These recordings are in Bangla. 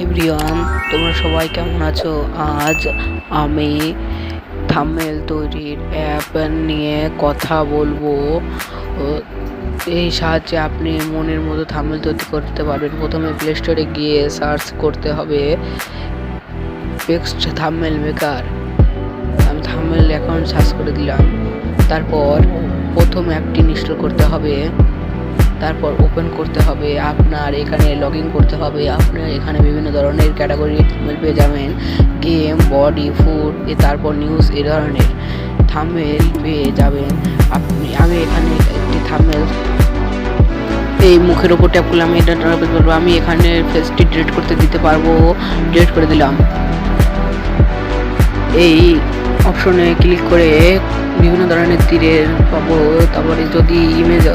এভরিওয়ান, তোমরা সবাই কেমন আছো? আজ আমি থাম্বনেল তৈরির অ্যাপ নিয়ে কথা বলবো। এই সাহায্যে আপনি মনের মতো থাম্বনেল তৈরি করতে পারবেন। প্রথমে প্লে স্টোরে গিয়ে সার্চ করতে হবে টেক্সট থাম্বনেল মেকার। আমি থাম্বনেল অ্যাকাউন্ট সার্চ করে দিলাম। তারপর প্রথম অ্যাপটি ইনস্টল করতে হবে, তারপর ওপেন করতে হবে। আপনার এখানে লগ ইন করতে হবে। আপনার এখানে বিভিন্ন ধরনের ক্যাটাগরি থাম্বনেল পেয়ে যাবেন, গেম, বডি, ফুড, তারপর নিউজ, এই ধরনের থাম্বনেল পেয়ে যাবেন আমি এখানে একটি থাম্বনেল, এই মুখের ওপর ট্যাপ করলে আমি এটা বলবো। আমি এখানে ফেসটি ডিলিট করতে দিতে পারবো, ডিলিট করে দিলাম। এই অপশনে ক্লিক করে বিভিন্ন ধরনের তীরের পাবো। তারপরে যদি ইমেজ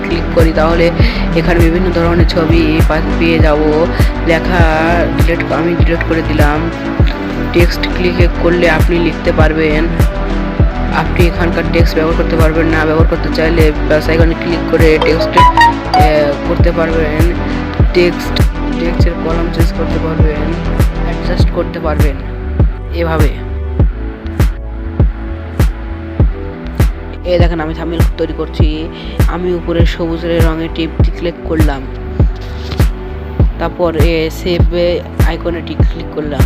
ক্লিক করি তাহলে এখানে বিভিন্ন ধরনের ছবি পেয়ে যাব। লেখা আমি ডিলিট করে দিলাম। টেক্সট ক্লিক করলে আপনি লিখতে পারবেন। আপনি এখানকার টেক্সট ব্যবহার করতে পারবেন না। ব্যবহার করতে চাইলে প্লাস আইকনে ক্লিক করে টেক্সট করতে পারবেন। টেক্সটের কলাম চেঞ্জ করতে পারবেন, অ্যাডজাস্ট করতে পারবেন এভাবে। এই দেখেন আমি থাম্বনেল তৈরি করছি। আমি উপরে সবুজ রঙের টিপটি ক্লিক করলাম, তারপর সেভ আইকনে ক্লিক করলাম।